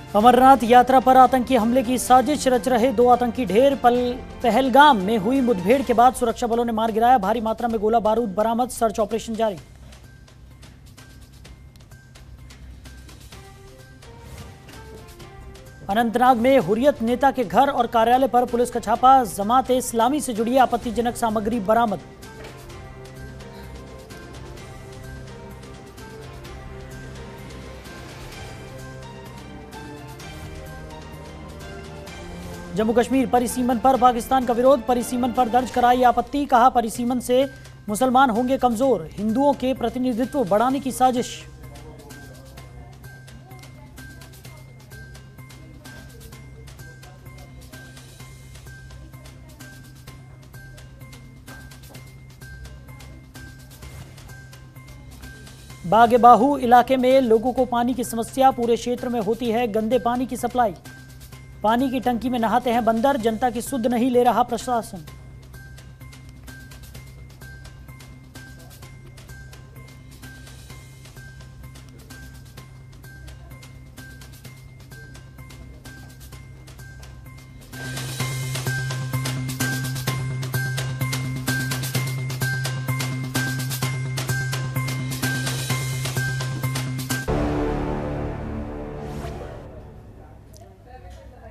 अमरनाथ यात्रा पर आतंकी हमले की साजिश रच रहे 2 आतंकी ढेर पहलगाम में हुई मुठभेड़ के बाद सुरक्षा बलों ने मार गिराया। भारी मात्रा में गोला बारूद बरामद, सर्च ऑपरेशन जारी। अनंतनाग में हुर्रियत नेता के घर और कार्यालय पर पुलिस का छापा, जमात ए इस्लामी से जुड़ी आपत्तिजनक सामग्री बरामद। जम्मू कश्मीर परिसीमन पर पाकिस्तान का विरोध, परिसीमन पर दर्ज कराई आपत्ति, कहा परिसीमन से मुसलमान होंगे कमजोर, हिंदुओं के प्रतिनिधित्व बढ़ाने की साजिश। बागे बाहू इलाके में लोगों को पानी की समस्या, पूरे क्षेत्र में होती है गंदे पानी की सप्लाई, पानी की टंकी में नहाते हैं बंदर, जनता की सुध नहीं ले रहा प्रशासन।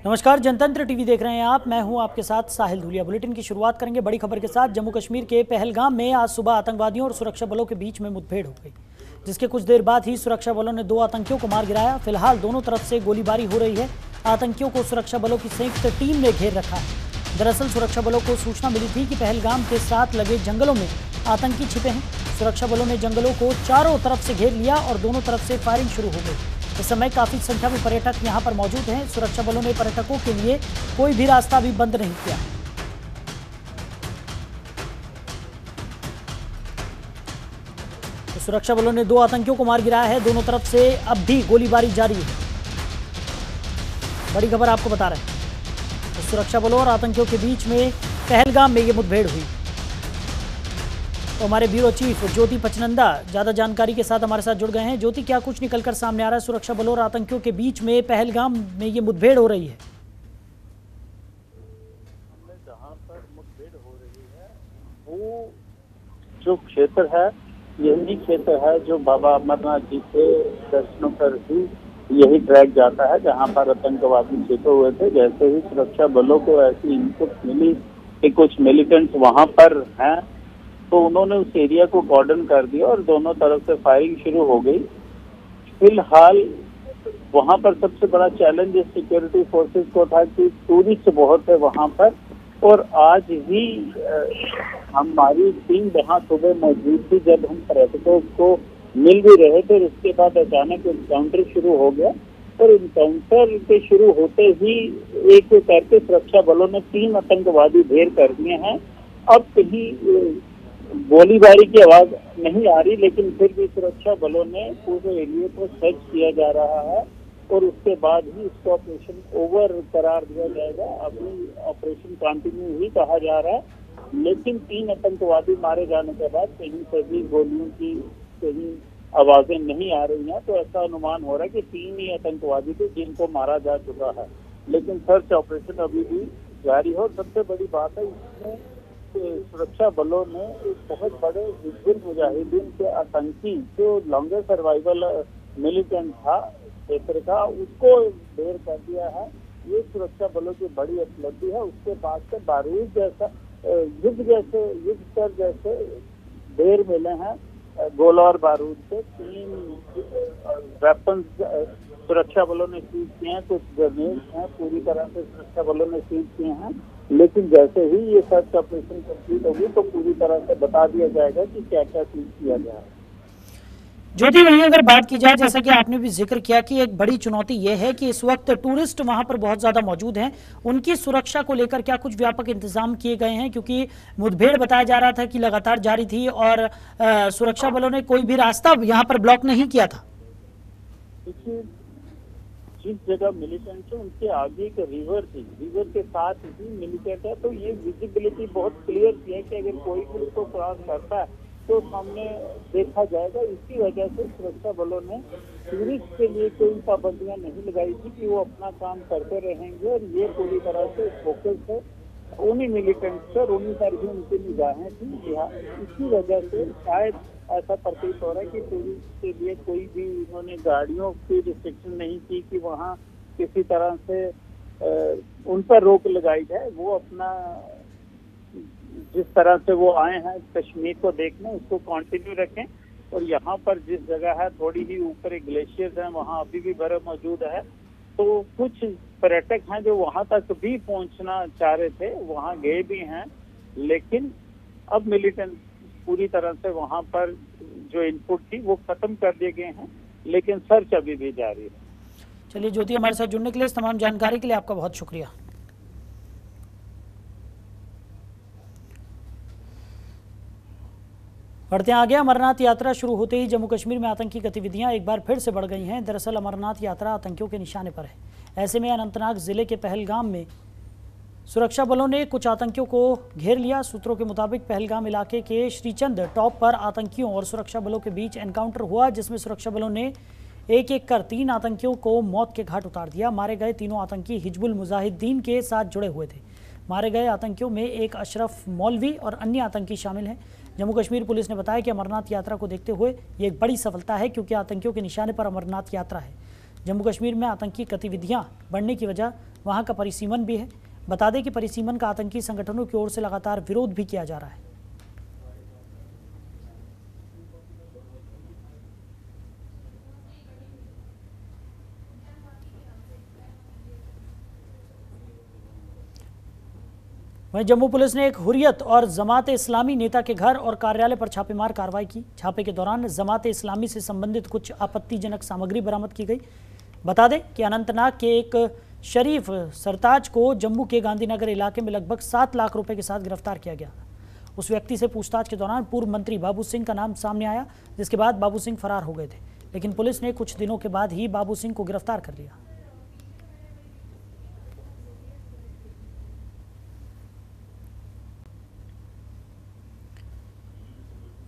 नमस्कार, जनतंत्र टीवी देख रहे हैं आप। मैं हूं आपके साथ साहिल धूलिया। बुलेटिन की शुरुआत करेंगे बड़ी खबर के साथ। जम्मू कश्मीर के पहलगाम में आज सुबह आतंकवादियों और सुरक्षा बलों के बीच में मुठभेड़ हो गई, जिसके कुछ देर बाद ही सुरक्षा बलों ने 2 आतंकियों को मार गिराया। फिलहाल दोनों तरफ से गोलीबारी हो रही है। आतंकियों को सुरक्षा बलों की संयुक्त टीम ने घेर रखा है। दरअसल सुरक्षा बलों को सूचना मिली थी कि पहलगाम के साथ लगे जंगलों में आतंकी छिपे हैं। सुरक्षा बलों ने जंगलों को चारों तरफ से घेर लिया और दोनों तरफ से फायरिंग शुरू हो गई। इस समय काफी संख्या में पर्यटक यहां पर मौजूद हैं। सुरक्षा बलों ने पर्यटकों के लिए कोई भी रास्ता भी बंद नहीं किया। तो सुरक्षा बलों ने 2 आतंकियों को मार गिराया है। दोनों तरफ से अब भी गोलीबारी जारी है। बड़ी खबर आपको बता रहे हैं। तो सुरक्षा बलों और आतंकियों के बीच में पहलगाम में ये मुठभेड़ हुई। तो हमारे ब्यूरो चीफ ज्योति पचनंदा ज्यादा जानकारी के साथ हमारे साथ जुड़ गए हैं। ज्योति, क्या कुछ निकलकर सामने आ रहा है? सुरक्षा बलों और आतंकियों के बीच में पहलगाम में ये मुठभेड़ हो रही है। जहाँ पर मुठभेड़ हो रही है वो जो क्षेत्र है, यही क्षेत्र है जो बाबा अमरनाथ जी के दर्शनों पर ही यही ट्रैक जाता है, जहाँ पर आतंकवादी छिपे हुए थे। जैसे ही सुरक्षा बलों को ऐसी इनपुट मिली कि कुछ मिलिटेंट्स वहाँ पर हैं, तो उन्होंने उस एरिया को कॉर्डन कर दिया और दोनों तरफ से फायरिंग शुरू हो गई। फिलहाल वहां पर सबसे बड़ा चैलेंज सिक्योरिटी फोर्सेस को था कि टूरिस्ट बहुत है वहां पर, और आज ही हमारी टीम वहां सुबह मौजूद थी जब हम पर्यटकों को मिल भी रहे थे। उसके बाद अचानक इनकाउंटर शुरू हो गया और इनकाउंटर के शुरू होते ही एक करके सुरक्षा बलों ने 3 आतंकवादी ढेर कर दिए हैं। अब कहीं गोलीबारी की आवाज नहीं आ रही, लेकिन फिर भी सुरक्षा बलों ने पूरे एरिया को सर्च किया जा रहा है और उसके बाद ही इसको ऑपरेशन ओवर करार दिया जाएगा। अभी ऑपरेशन कंटिन्यू ही कहा जा रहा है, लेकिन 3 आतंकवादी मारे जाने के बाद कहीं से भी गोलियों की कहीं आवाजें नहीं आ रही हैं। तो ऐसा अनुमान हो रहा है कि 3 ही आतंकवादी थे जिनको मारा जा चुका है, लेकिन सर्च ऑपरेशन अभी भी जारी है। और सबसे बड़ी बात है, इसमें सुरक्षा बलों ने एक बहुत बड़े हिजबुल मुजाहिदीन के आतंकी जो लॉन्गर सर्वाइवल मिलिटेंट था क्षेत्र का, उसको ढेर कर दिया है। ये सुरक्षा बलों की बड़ी उपलब्धि है। उसके बाद से बारूद जैसा युद्ध स्तर जैसे ढेर मिले हैं, गोला और बारूद से। 3 वेपन सुरक्षा बलों ने सीज किए हैं, कुछ ग्रेनेड हैं पूरी तरह से सुरक्षा बलों ने सीज किए हैं। लेकिन जैसे ही ये सर्च ऑपरेशन कंप्लीट होगी तो पूरी तरह से बता दिया जाएगा कि क्या क्या सीज किया गया है। ज्योति, वहीं अगर बात की जाए, जैसा कि आपने भी जिक्र किया कि एक बड़ी चुनौती ये है कि इस वक्त टूरिस्ट वहां पर बहुत ज्यादा मौजूद हैं। उनकी सुरक्षा को लेकर क्या कुछ व्यापक इंतजाम किए गए हैं? क्योंकि मुठभेड़ बताया जा रहा था कि लगातार जारी थी और सुरक्षा बलों ने कोई भी रास्ता यहाँ पर ब्लॉक नहीं किया था। जिस जगह मिलिटेंट है उनके आगे एक रिवर थी, रिवर के साथ ही मिलिटेंट है, तो ये विजिबिलिटी बहुत क्लियर थी है कि अगर कोई भी उसको क्रॉस करता है उसको सामने देखा जाएगा। इसी वजह से सुरक्षा बलों ने टूरिस्ट के लिए कोई पाबंदियां नहीं लगाई थी कि वो अपना काम करते रहेंगे, और ये पूरी तरह से फोकस है उन्हीं मिलिटेंट्स पर, उन्हीं पर ही उनकी निगाहें थी। इसी वजह से शायद ऐसा प्रतीत हो रहा है कि टूरिस्ट के लिए कोई भी इन्होंने गाड़ियों की रिस्ट्रिक्शन नहीं की कि वहाँ किसी तरह से उन पर रोक लगाई जाए। वो अपना जिस तरह से वो आए हैं कश्मीर को देखने, उसको कंटिन्यू रखें। और यहाँ पर जिस जगह है थोड़ी ही ऊपर एक ग्लेशियर है, वहाँ अभी भी बर्फ मौजूद है, तो कुछ पर्यटक हैं जो वहाँ तक भी पहुँचना चाह रहे थे, वहाँ गए भी हैं, लेकिन अब मिलिटेंट पूरी तरह से वहाँ पर जो इनपुट थी वो खत्म कर दिए गए हैं, लेकिन सर्च अभी भी जारी है। चलिए ज्योति, हमारे साथ जुड़ने के लिए, इस तमाम जानकारी के लिए आपका बहुत शुक्रिया। बढ़ते आगे। अमरनाथ यात्रा शुरू होते ही जम्मू कश्मीर में आतंकी गतिविधियां एक बार फिर से बढ़ गई हैं। दरअसल अमरनाथ यात्रा आतंकियों के निशाने पर है। ऐसे में अनंतनाग जिले के पहलगाम में सुरक्षा बलों ने कुछ आतंकियों को घेर लिया। सूत्रों के मुताबिक पहलगाम इलाके के श्रीचंद टॉप पर आतंकियों और सुरक्षा बलों के बीच एनकाउंटर हुआ, जिसमें सुरक्षा बलों ने एक एक कर 3 आतंकियों को मौत के घाट उतार दिया। मारे गए तीनों आतंकी हिजबुल मुजाहिदीन के साथ जुड़े हुए थे। मारे गए आतंकियों में एक अशरफ मौलवी और अन्य आतंकी शामिल हैं। जम्मू कश्मीर पुलिस ने बताया कि अमरनाथ यात्रा को देखते हुए ये एक बड़ी सफलता है, क्योंकि आतंकियों के निशाने पर अमरनाथ यात्रा है। जम्मू कश्मीर में आतंकी गतिविधियां बढ़ने की वजह वहां का परिसीमन भी है। बता दें कि परिसीमन का आतंकी संगठनों की ओर से लगातार विरोध भी किया जा रहा है। वहीं जम्मू पुलिस ने एक हुर्रियत और जमात इस्लामी नेता के घर और कार्यालय पर छापेमार कार्रवाई की। छापे के दौरान जमात इस्लामी से संबंधित कुछ आपत्तिजनक सामग्री बरामद की गई। बता दें कि अनंतनाग के एक शरीफ सरताज को जम्मू के गांधीनगर इलाके में लगभग 7 लाख रुपए के साथ गिरफ्तार किया गया। उस व्यक्ति से पूछताछ के दौरान पूर्व मंत्री बाबू सिंह का नाम सामने आया, जिसके बाद बाबू सिंह फरार हो गए थे, लेकिन पुलिस ने कुछ दिनों के बाद ही बाबू सिंह को गिरफ्तार कर लिया।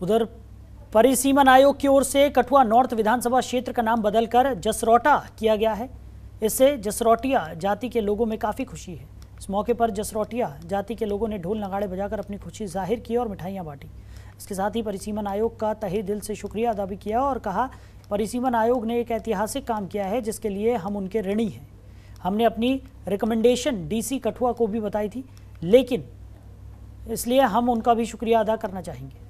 उधर परिसीमन आयोग की ओर से कठुआ नॉर्थ विधानसभा क्षेत्र का नाम बदलकर जसरोटा किया गया है। इससे जसरोटिया जाति के लोगों में काफ़ी खुशी है। इस मौके पर जसरोटिया जाति के लोगों ने ढोल नगाड़े बजाकर अपनी खुशी जाहिर की और मिठाइयाँ बांटी। इसके साथ ही परिसीमन आयोग का तहे दिल से शुक्रिया अदा भी किया और कहा, परिसीमन आयोग ने एक ऐतिहासिक काम किया है जिसके लिए हम उनके ऋणी हैं। हमने अपनी रिकमेंडेशन डीसी कठुआ को भी बताई थी, लेकिन इसलिए हम उनका भी शुक्रिया अदा करना चाहेंगे।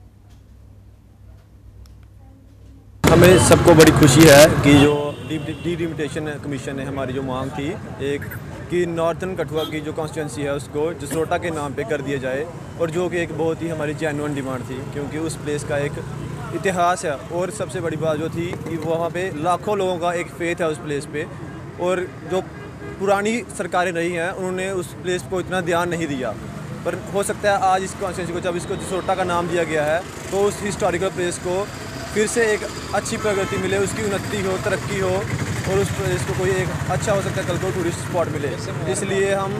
हमें सबको बड़ी खुशी है कि जो डिलिमिटेशन कमीशन ने हमारी जो मांग थी एक कि नॉर्थन कठुआ की जो कॉन्स्टिट्यूंसी है उसको जसरोटा के नाम पे कर दिया जाए, और जो कि एक बहुत ही हमारी जेन्युइन डिमांड थी, क्योंकि उस प्लेस का एक इतिहास है। और सबसे बड़ी बात जो थी कि वहाँ पे लाखों लोगों का एक फेथ है उस प्लेस पे, और जो पुरानी सरकारें रही हैं उन्होंने उस प्लेस को इतना ध्यान नहीं दिया। पर हो सकता है आज इस कॉन्स्टिट्यूंसी को जब इसको जसरोटा का नाम दिया गया है तो उस हिस्टोरिकल प्लेस को फिर से एक अच्छी प्रगति मिले, उसकी उन्नति हो, तरक्की हो, और उस प्लेस को कोई एक अच्छा हो सकता है कल को टूरिस्ट स्पॉट मिले। इसलिए हम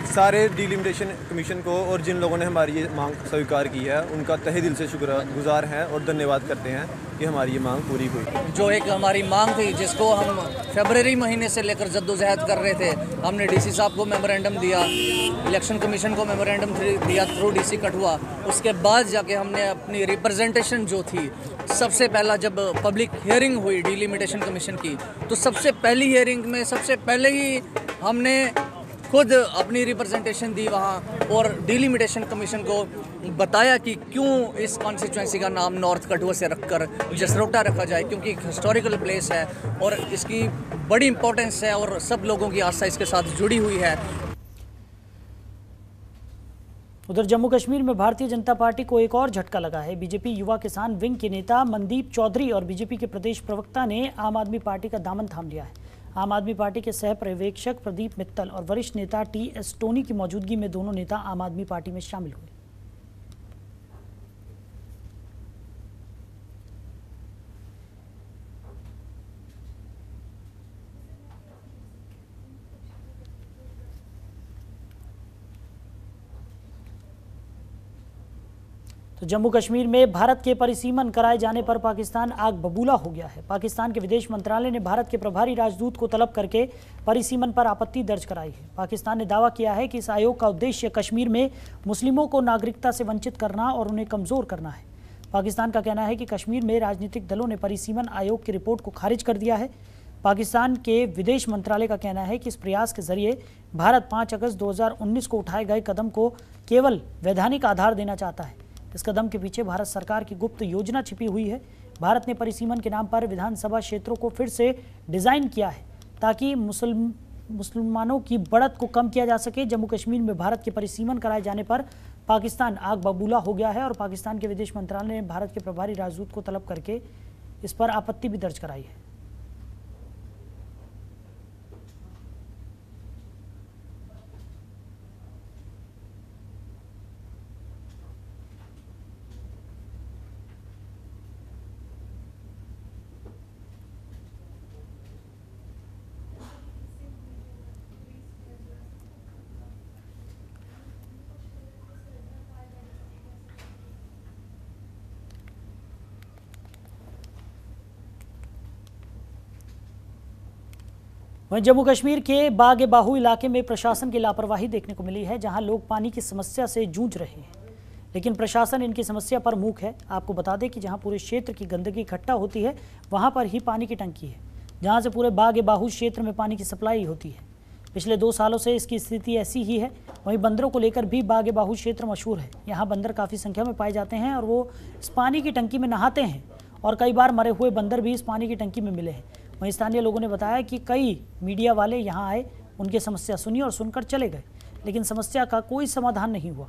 सारे डिलिमिटेशन कमीशन को और जिन लोगों ने हमारी ये मांग स्वीकार की है उनका तहे दिल से शुक्रगुजार हैं और धन्यवाद करते हैं कि हमारी ये मांग पूरी हुई। जो एक हमारी मांग थी जिसको हम फरवरी महीने से लेकर जद्दोजहद कर रहे थे, हमने डीसी साहब को मेमोरेंडम दिया, इलेक्शन कमीशन को मेमोरेंडम दिया थ्रू डीसी कठुआ। उसके बाद जाके हमने अपनी रिप्रेजेंटेशन जो थी, सबसे पहला जब पब्लिक हियरिंग हुई डिलिमिटेशन कमीशन की, तो सबसे पहली हियरिंग में सबसे पहले ही हमने खुद अपनी रिप्रेजेंटेशन दी वहाँ, और डिलिमिटेशन कमीशन को बताया कि क्यों इस कॉन्स्टिट्यूंसी का नाम नॉर्थ कठुआ से रखकर जसरोटा रखा जाए, क्योंकि एक हिस्टोरिकल प्लेस है और इसकी बड़ी इंपॉर्टेंस है और सब लोगों की आस्था इसके साथ जुड़ी हुई है। उधर जम्मू कश्मीर में भारतीय जनता पार्टी को एक और झटका लगा है। बीजेपी युवा किसान विंग के नेता मनदीप चौधरी और बीजेपी के प्रदेश प्रवक्ता ने आम आदमी पार्टी का दामन थाम लिया है। आम आदमी पार्टी के सह पर्यवेक्षक प्रदीप मित्तल और वरिष्ठ नेता टी.एस. टोनी की मौजूदगी में दोनों नेता आम आदमी पार्टी में शामिल हुए। तो जम्मू कश्मीर में भारत के परिसीमन कराए जाने पर पाकिस्तान आग बबूला हो गया है। पाकिस्तान के विदेश मंत्रालय ने भारत के प्रभारी राजदूत को तलब करके परिसीमन पर आपत्ति दर्ज कराई है। पाकिस्तान ने दावा किया है कि इस आयोग का उद्देश्य कश्मीर में मुस्लिमों को नागरिकता से वंचित करना और उन्हें कमजोर करना है। पाकिस्तान का कहना है कि कश्मीर में राजनीतिक दलों ने परिसीमन आयोग की रिपोर्ट को खारिज कर दिया है। पाकिस्तान के विदेश मंत्रालय का कहना है कि इस प्रयास के जरिए भारत 5 अगस्त 2019 को उठाए गए कदम को केवल वैधानिक आधार देना चाहता है। इस कदम के पीछे भारत सरकार की गुप्त योजना छिपी हुई है। भारत ने परिसीमन के नाम पर विधानसभा क्षेत्रों को फिर से डिजाइन किया है ताकि मुसलमानों की बढ़त को कम किया जा सके। जम्मू कश्मीर में भारत के परिसीमन कराए जाने पर पाकिस्तान आग बबूला हो गया है और पाकिस्तान के विदेश मंत्रालय ने भारत के प्रभारी राजदूत को तलब करके इस पर आपत्ति भी दर्ज कराई है। वहीं जम्मू कश्मीर के बाग-ए-बाहू इलाके में प्रशासन की लापरवाही देखने को मिली है, जहां लोग पानी की समस्या से जूझ रहे हैं, लेकिन प्रशासन इनकी समस्या पर मूक है। आपको बता दें कि जहां पूरे क्षेत्र की गंदगी इकट्ठा होती है, वहां पर ही पानी की टंकी है, जहां से पूरे बाग-ए-बाहू क्षेत्र में पानी की सप्लाई होती है। पिछले 2 सालों से इसकी स्थिति ऐसी ही है। वहीं बंदरों को लेकर भी बाग-ए-बाहू क्षेत्र मशहूर है। यहाँ बंदर काफ़ी संख्या में पाए जाते हैं और वो इस पानी की टंकी में नहाते हैं और कई बार मरे हुए बंदर भी इस पानी की टंकी में मिले हैं। वहीं स्थानीय लोगों ने बताया कि कई मीडिया वाले यहां आए, उनकी समस्या सुनी और सुनकर चले गए, लेकिन समस्या का कोई समाधान नहीं हुआ।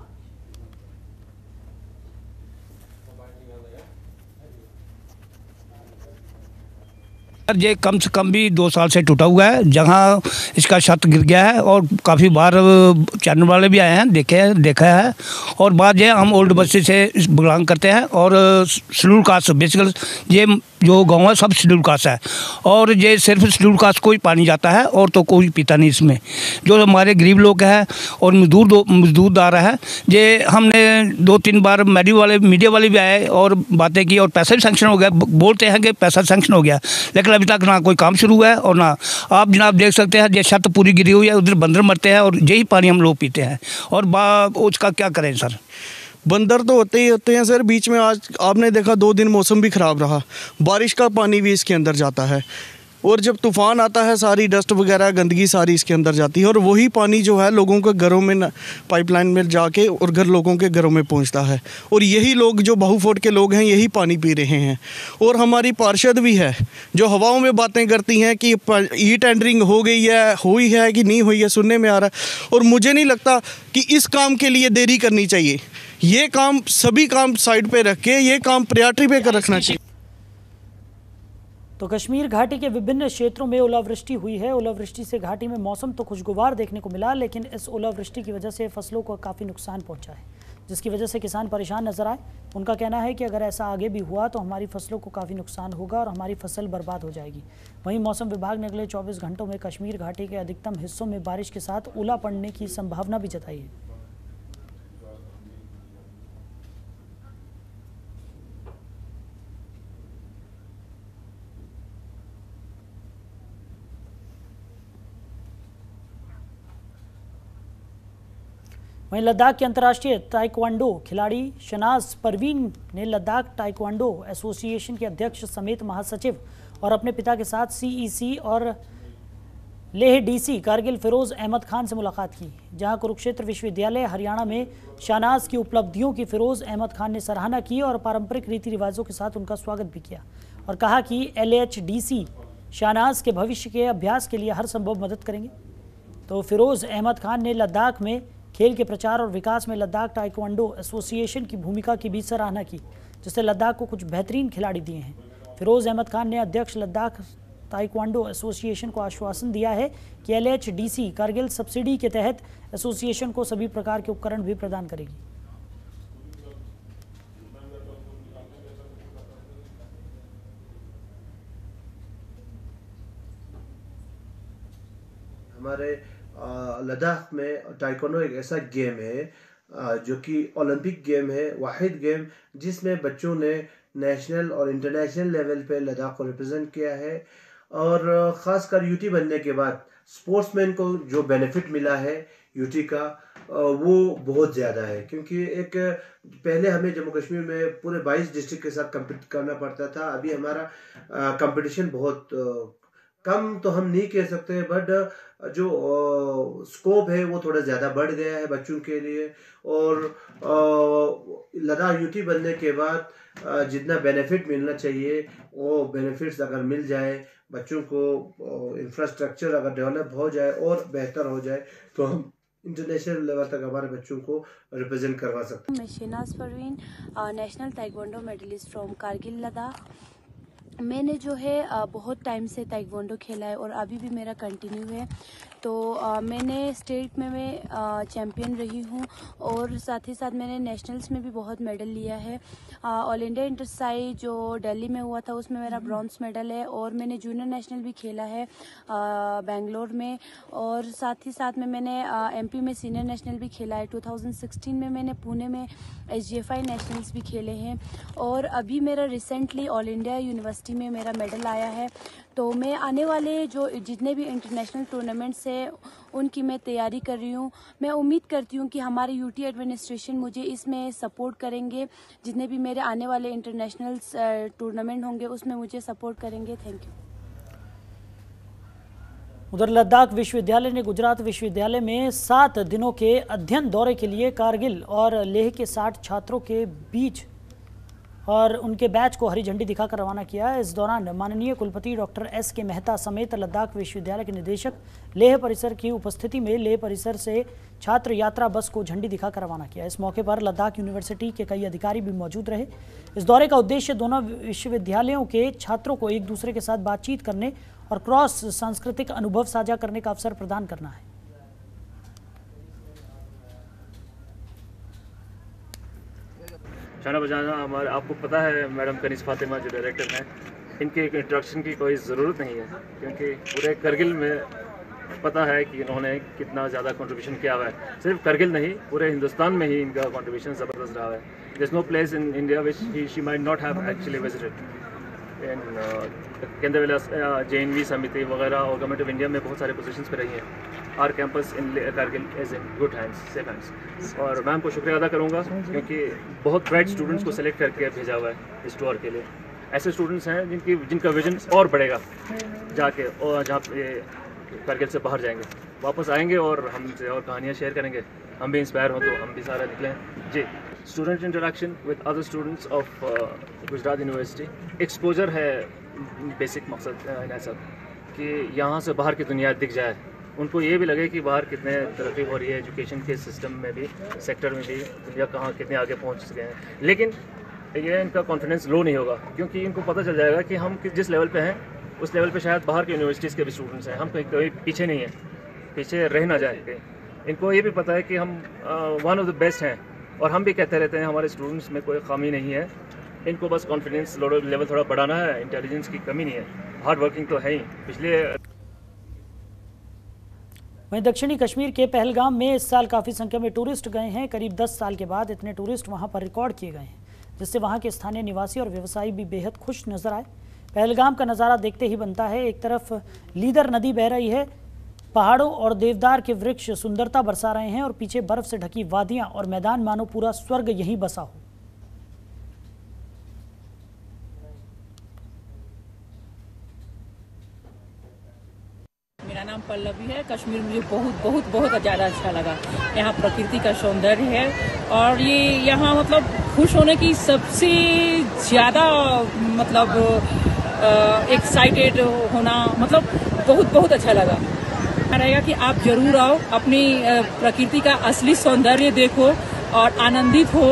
ये कम से कम भी 2 साल से टूटा हुआ है, जहाँ इसका छत गिर गया है और काफ़ी बार चैनल वाले भी आए हैं, देखा है। और बात ये हम ओल्ड बस्ती से बिलोंग करते हैं और शेड्यूल कास्ट बेसिकल ये जो गांव है सब शेड्यूल कास्ट है और ये सिर्फ शेड्यूल कास्ट को ही पानी जाता है और तो कोई पीता नहीं इसमें। जो हमारे गरीब लोग हैं और मजदूरदार है, ये हमने 2-3 बार मीडिया वाले भी आए और बातें की और पैसा भी सैंक्शन हो गया। बोलते हैं कि पैसा सैंक्शन हो गया, लेकिन अभी तक ना कोई काम शुरू हुआ है और ना आप जनाब देख सकते हैं ये छत पूरी गिरी हुई है, उधर बंदर मरते हैं और यही पानी हम लोग पीते हैं। और उसका क्या करें सर? बंदर तो होते ही होते हैं सर। बीच में आज आपने देखा 2 दिन मौसम भी ख़राब रहा, बारिश का पानी भी इसके अंदर जाता है और जब तूफ़ान आता है सारी डस्ट वगैरह गंदगी सारी इसके अंदर जाती है और वही पानी जो है लोगों के घरों में पाइपलाइन में जाके और लोगों के घरों में पहुंचता है और यही लोग जो बाहूफोर्ट के लोग हैं यही पानी पी रहे हैं। और हमारी पार्षद भी है जो हवाओं में बातें करती हैं कि ई टेंडरिंग हो गई है, हुई है कि नहीं हुई है, सुनने में आ रहा है। और मुझे नहीं लगता कि इस काम के लिए देरी करनी चाहिए। ये काम सभी काम साइड पे रख के ये काम प्रायोरिटी पे कर रखना चाहिए। तो कश्मीर घाटी के विभिन्न क्षेत्रों में ओलावृष्टि हुई है। ओलावृष्टि से घाटी में मौसम तो खुशगवार देखने को मिला, लेकिन इस ओलावृष्टि की वजह से फसलों को काफ़ी नुकसान पहुंचा है, जिसकी वजह से किसान परेशान नजर आए। उनका कहना है कि अगर ऐसा आगे भी हुआ तो हमारी फसलों को काफ़ी नुकसान होगा और हमारी फसल बर्बाद हो जाएगी। वहीं मौसम विभाग ने अगले 24 घंटों में कश्मीर घाटी के अधिकतम हिस्सों में बारिश के साथ ओला पड़ने की संभावना भी जताई है। वहीं लद्दाख के अंतर्राष्ट्रीय ताइक्वांडो खिलाड़ी शनाज परवीन ने लद्दाख ताइक्वांडो एसोसिएशन के अध्यक्ष समेत महासचिव और अपने पिता के साथ सीईसी और लेह डीसी कारगिल फिरोज अहमद खान से मुलाकात की, जहां कुरुक्षेत्र विश्वविद्यालय हरियाणा में शहनाज की उपलब्धियों की फिरोज अहमद खान ने सराहना की और पारंपरिक रीति रिवाजों के साथ उनका स्वागत भी किया और कहा कि LHDC शहनाज के भविष्य के अभ्यास के लिए हर संभव मदद करेंगे। तो फिरोज अहमद खान ने लद्दाख में खेल के प्रचार और विकास में लद्दाख ताइक्वांडो एसोसिएशन की भूमिका की भी सराहना की, जिससे लद्दाख को कुछ बेहतरीन खिलाड़ी दिए हैं। फिरोज अहमद खान ने अध्यक्ष लद्दाख ताइक्वांडो एसोसिएशन को आश्वासन दिया है कि LHDC कारगिल सब्सिडी के तहत एसोसिएशन को सभी प्रकार के उपकरण भी प्रदान करेगी। हमारे लद्दाख में ताइक्वांडो एक ऐसा गेम है जो कि ओलंपिक गेम है, वाहिद गेम जिसमें बच्चों ने नेशनल और इंटरनेशनल लेवल पे लद्दाख को रिप्रेजेंट किया है। और ख़ासकर यूटी बनने के बाद स्पोर्ट्समैन को जो बेनिफिट मिला है यूटी का वो बहुत ज़्यादा है, क्योंकि एक पहले हमें जम्मू कश्मीर में पूरे 22 डिस्ट्रिक्ट के साथ कम्पीट करना पड़ता था। अभी हमारा कंपटीशन बहुत कम तो हम नहीं कह सकते, बट जो स्कोप है वो थोड़ा ज़्यादा बढ़ गया है बच्चों के लिए। और लद्दाख यूटी बनने के बाद जितना बेनिफिट मिलना चाहिए वो बेनिफिट्स अगर मिल जाए, बच्चों को इंफ्रास्ट्रक्चर अगर डेवलप हो जाए और बेहतर हो जाए तो हम इंटरनेशनल लेवल तक हमारे बच्चों को रिप्रेजेंट करवा सकते हैं। मैं Shahnaz Parveen, national taekwondo medalist from Kargil Ladakh. मैंने जो है बहुत टाइम से ताइक्वांडो खेला है और अभी भी मेरा कंटिन्यू है। तो मैंने स्टेट में मैं चैम्पियन रही हूँ और साथ ही साथ मैंने नेशनल्स में भी बहुत मेडल लिया है। ऑल इंडिया इंटरसाई जो दिल्ली में हुआ था उसमें मेरा ब्रॉन्ज मेडल है और मैंने जूनियर नेशनल भी खेला है बेंगलोर में। और साथ ही साथ में मैंने एमपी में सीनियर नेशनल भी खेला है। 2016 में मैंने पुणे में SGFI नेशनल्स भी खेले हैं और अभी मेरा रिसेंटली ऑल इंडिया यूनिवर्सिटी में मेरा मेडल आया है। तो मैं आने वाले जो जितने भी इंटरनेशनल टूर्नामेंट्स हैं उनकी मैं तैयारी कर रही हूँ। मैं उम्मीद करती हूँ कि हमारे यूटी एडमिनिस्ट्रेशन मुझे इसमें सपोर्ट करेंगे। जितने भी मेरे आने वाले इंटरनेशनल टूर्नामेंट होंगे उसमें मुझे सपोर्ट करेंगे। Thank you. उधर लद्दाख विश्वविद्यालय ने गुजरात विश्वविद्यालय में 7 दिनों के अध्ययन दौरे के लिए कारगिल और लेह के 60 छात्रों के बीच और उनके बैच को हरी झंडी दिखाकर रवाना किया। इस दौरान माननीय कुलपति डॉक्टर SK मेहता समेत लद्दाख विश्वविद्यालय के निदेशक लेह परिसर की उपस्थिति में लेह परिसर से छात्र यात्रा बस को झंडी दिखाकर रवाना किया। इस मौके पर लद्दाख यूनिवर्सिटी के कई अधिकारी भी मौजूद रहे। इस दौरे का उद्देश्य दोनों विश्वविद्यालयों के छात्रों को एक दूसरे के साथ बातचीत करने और क्रॉस सांस्कृतिक अनुभव साझा करने का अवसर प्रदान करना है। शाना बजाना हमारे आपको पता है मैडम कनीज़ फातिमा जो डायरेक्टर हैं, इनके इंट्रोडक्शन की कोई ज़रूरत नहीं है, क्योंकि पूरे करगिल में पता है कि इन्होंने कितना ज़्यादा कंट्रीब्यूशन किया हुआ है। सिर्फ करगिल नहीं, पूरे हिंदुस्तान में ही इनका कंट्रीब्यूशन ज़बरदस्त रहा है। There is no place in India which she might not have actually visited. In Kendra Vilas JNV समिति वगैरह और गवर्नमेंट ऑफ इंडिया में बहुत सारे पोजीशंस पे रही हैं। Our campus in Kargil is in good hands, safe hands. और मैम को शुक्रिया अदा करूँगा क्योंकि बहुत ब्राइट स्टूडेंट्स को सेलेक्ट करके भेजा हुआ है इस टूर के लिए। ऐसे स्टूडेंट्स हैं जिनका विजन और बढ़ेगा जाके, और जहाँ पे कारगिल से बाहर जाएंगे, वापस आएंगे और हमसे और कहानियाँ शेयर करेंगे। हम भी इंस्पायर हों तो हम भी सारा निकलें जी। Student interaction with other students of Gujarat university, exposure है बेसिक मकसद ऐसा कि यहाँ से बाहर की दुनिया दिख जाए, उनको ये भी लगे कि बाहर कितने तरक्की हो रही है एजुकेशन के सिस्टम में भी, सेक्टर में भी, दुनिया कहाँ कितने आगे पहुँच गए हैं। लेकिन ये इनका कॉन्फिडेंस लो नहीं होगा, क्योंकि इनको पता चल जाएगा कि हम जिस लेवल पे हैं उस लेवल पे शायद बाहर के यूनिवर्सिटीज़ के भी स्टूडेंट्स हैं, हम कहीं पीछे नहीं हैं, पीछे रह ना जाए कहीं। इनको ये भी पता है कि हम वन ऑफ द बेस्ट हैं, और हम भी कहते रहते हैं हमारे स्टूडेंट्स में कोई खामी नहीं है। इनको बस कॉन्फिडेंस लेवल थोड़ा बढ़ाना है, इंटेलिजेंस की कमी नहीं है, हार्ड वर्किंग तो है ही। पिछले वहीं दक्षिणी कश्मीर के पहलगाम में इस साल काफ़ी संख्या में टूरिस्ट गए हैं। करीब 10 साल के बाद इतने टूरिस्ट वहां पर रिकॉर्ड किए गए हैं, जिससे वहां के स्थानीय निवासी और व्यवसायी भी बेहद खुश नजर आए। पहलगाम का नज़ारा देखते ही बनता है। एक तरफ लीदर नदी बह रही है, पहाड़ों और देवदार के वृक्ष सुंदरता बरसा रहे हैं और पीछे बर्फ से ढकी वादियां और मैदान मानो पूरा स्वर्ग यहीं बसा हो। मेरा नाम पल्लवी है। कश्मीर मुझे बहुत ज़्यादा अच्छा लगा। यहाँ प्रकृति का सौंदर्य है और ये यहाँ मतलब खुश होने की सबसे ज़्यादा मतलब एक्साइटेड होना मतलब बहुत अच्छा लगा। रहेगा कि आप जरूर आओ, अपनी प्रकृति का असली सौंदर्य देखो और आनंदित हो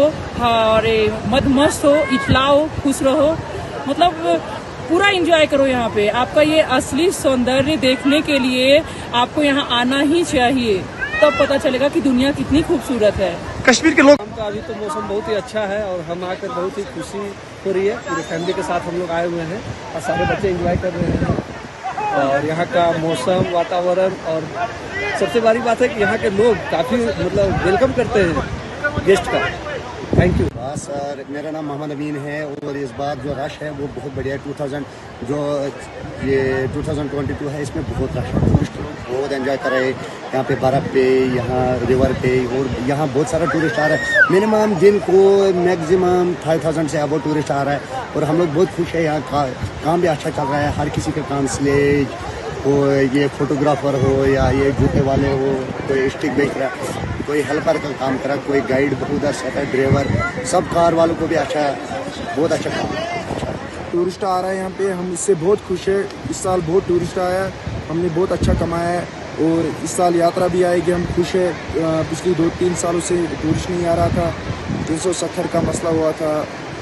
और मदमस्त हो, इचलाओ, खुश रहो, मतलब पूरा एंजॉय करो यहाँ पे। आपका ये असली सौंदर्य देखने के लिए आपको यहाँ आना ही चाहिए, तब पता चलेगा कि दुनिया कितनी खूबसूरत है। कश्मीर के लोग का अभी तो मौसम बहुत ही अच्छा है और हम आकर बहुत ही खुशी हो रही है। पूरी फैमिली के साथ हम लोग आए हुए हैं और सारे बच्चे एंजॉय कर रहे हैं। और यहाँ का मौसम, वातावरण और सबसे बड़ी बात है कि यहाँ के लोग काफ़ी मतलब वेलकम करते हैं गेस्ट का। Thank you. हाँ सर, मेरा नाम मोहम्मद अमीन है और इस बार जो रश है वो बहुत बढ़िया है। 2022 है, इसमें बहुत रश है, टूरिस्ट बहुत एंजॉय कर रहे हैं यहाँ पे, बर्फ़ पे, यहाँ रिवर पे, और यहाँ बहुत सारा टूरिस्ट आ रहा है। मिनिमम दिन को मैक्सिमम 5000 से अब टूरिस्ट आ रहा है और हम लोग बहुत खुश है। यहाँ काम भी अच्छा चल रहा है, हर किसी का काम, स्लेज हो, ये फोटोग्राफर हो या ये जूते वाले हो, कोई स्टिक बेच रहा है, कोई हेल्पर का काम कर रहा है, कोई गाइड उधर से है, ड्राइवर, सब कार वालों को भी अच्छा, बहुत अच्छा काम है। टूरिस्ट आ रहा है यहाँ पे, हम इससे बहुत खुश है। इस साल बहुत टूरिस्ट आया, हमने बहुत अच्छा कमाया है और इस साल यात्रा भी आएगी, हम खुश है। पिछले 2-3 सालों से टूरिस्ट नहीं आ रहा था, 370 का मसला हुआ था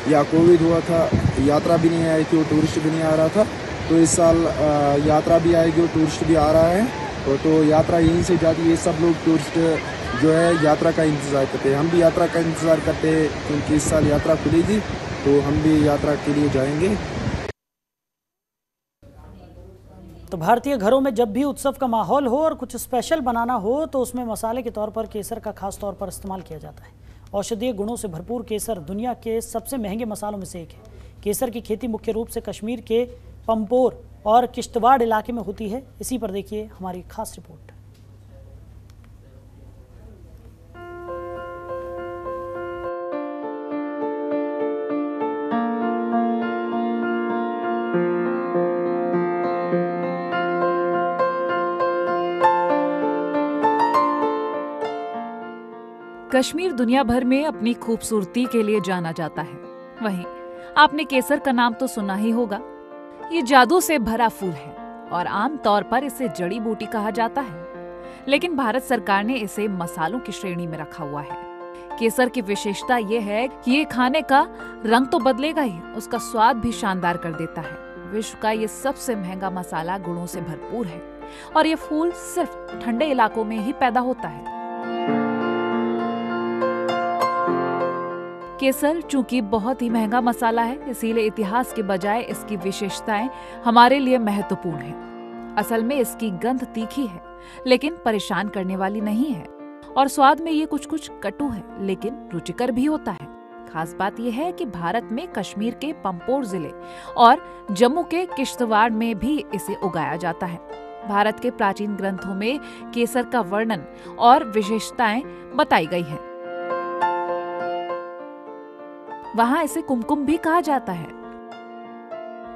या कोविड हुआ था, यात्रा भी नहीं आई थी और टूरिस्ट भी नहीं आ रहा था। तो इस साल यात्रा भी आएगी और टूरिस्ट भी आ रहा है, और तो यात्रा यहीं से जाती है। सब लोग टूरिस्ट जो है यात्रा का इंतज़ार करते हैं, हम भी यात्रा का इंतज़ार करते हैं क्योंकि इस साल यात्रा खुलेगी तो हम भी यात्रा के लिए जाएंगे। तो भारतीय घरों में जब भी उत्सव का माहौल हो और कुछ स्पेशल बनाना हो तो उसमें मसाले के तौर पर केसर का खास तौर पर इस्तेमाल किया जाता है। औषधीय गुणों से भरपूर केसर दुनिया के सबसे महंगे मसालों में से एक है। केसर की खेती मुख्य रूप से कश्मीर के पंपोर और किश्तवाड़ इलाके में होती है। इसी पर देखिए हमारी खास रिपोर्ट। कश्मीर दुनिया भर में अपनी खूबसूरती के लिए जाना जाता है। वहीं आपने केसर का नाम तो सुना ही होगा। ये जादू से भरा फूल है और आम तौर पर इसे जड़ी बूटी कहा जाता है, लेकिन भारत सरकार ने इसे मसालों की श्रेणी में रखा हुआ है। केसर की विशेषता ये है कि ये खाने का रंग तो बदलेगा ही, उसका स्वाद भी शानदार कर देता है। विश्व का ये सबसे महंगा मसाला गुणों से भरपूर है और ये फूल सिर्फ ठंडे इलाकों में ही पैदा होता है। केसर चूंकि बहुत ही महंगा मसाला है, इसीलिए इतिहास के बजाय इसकी विशेषताएं हमारे लिए महत्वपूर्ण हैं। असल में इसकी गंध तीखी है लेकिन परेशान करने वाली नहीं है, और स्वाद में ये कुछ कुछ कटु है लेकिन रुचिकर भी होता है। खास बात यह है कि भारत में कश्मीर के पंपोर जिले और जम्मू के किश्तवाड़ में भी इसे उगाया जाता है। भारत के प्राचीन ग्रंथों में केसर का वर्णन और विशेषताएं बताई गई हैं। वहां इसे कुमकुम भी कहा जाता है।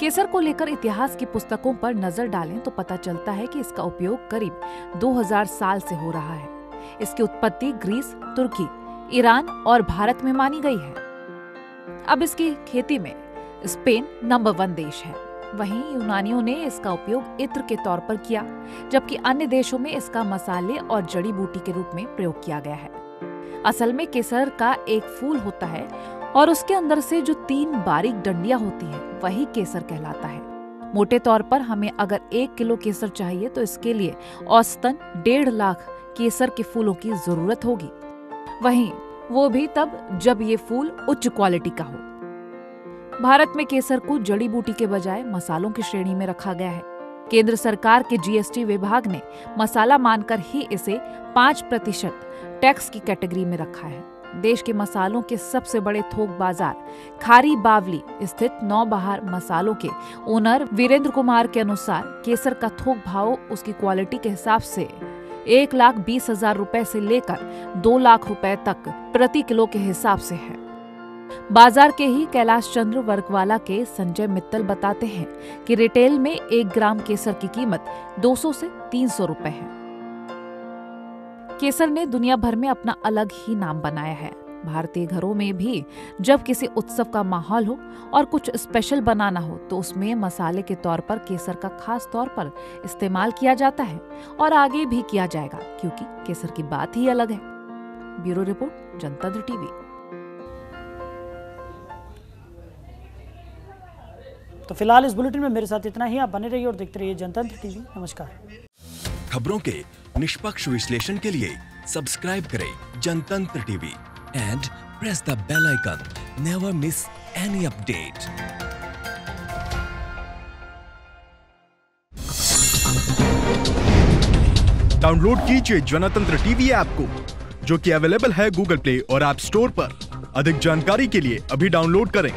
केसर को लेकर इतिहास की पुस्तकों पर नजर डालें तो पता चलता है कि इसका उपयोग करीब 2000 साल से हो रहा है। इसकी उत्पत्ति ग्रीस, तुर्की, ईरान और भारत में मानी गई है। अब इसकी खेती में स्पेन नंबर 1 देश है। वहीं यूनानियों ने इसका उपयोग इत्र के तौर पर किया, जबकि अन्य देशों में इसका मसाले और जड़ी बूटी के रूप में प्रयोग किया गया है। असल में केसर का एक फूल होता है और उसके अंदर से जो 3 बारीक डंडियां होती हैं वही केसर कहलाता है। मोटे तौर पर हमें अगर 1 किलो केसर चाहिए तो इसके लिए औसतन 1.5 लाख केसर के फूलों की जरूरत होगी। वहीं वो भी तब जब ये फूल उच्च क्वालिटी का हो। भारत में केसर को जड़ी बूटी के बजाय मसालों की श्रेणी में रखा गया है। केंद्र सरकार के जीएसटी विभाग ने मसाला मानकर ही इसे 5% टैक्स की कैटेगरी में रखा है। देश के मसालों के सबसे बड़े थोक बाजार खारी बावली स्थित नौबहार मसालों के ओनर वीरेंद्र कुमार के अनुसार केसर का थोक भाव उसकी क्वालिटी के हिसाब से 1,20,000 रुपए से लेकर 2 लाख रुपए तक प्रति किलो के हिसाब से है। बाजार के ही कैलाश चंद्र वर्कवाला के संजय मित्तल बताते हैं कि रिटेल में 1 ग्राम केसर की कीमत 200 से 300 रुपए है। केसर ने दुनिया भर में अपना अलग ही नाम बनाया है। भारतीय घरों में भी जब किसी उत्सव का माहौल हो और कुछ स्पेशल बनाना हो तो उसमें मसाले के तौर पर केसर का खास तौर पर इस्तेमाल किया जाता है और आगे भी किया जाएगा, क्योंकि केसर की बात ही अलग है। ब्यूरो रिपोर्ट, जनतंत्र टीवी। तो फिलहाल इस बुलेटिन में मेरे साथ इतना ही। आप बने रहिए और देखते रहिए जनतंत्र टीवी। नमस्कार। खबरों के निष्पक्ष विश्लेषण के लिए सब्सक्राइब करें Janatantra TV and press the bell icon. Never miss any update. Download कीजिए जनतंत्र टीवी ऐप को जो कि अवेलेबल है गूगल प्ले और ऐप स्टोर पर। अधिक जानकारी के लिए अभी डाउनलोड करें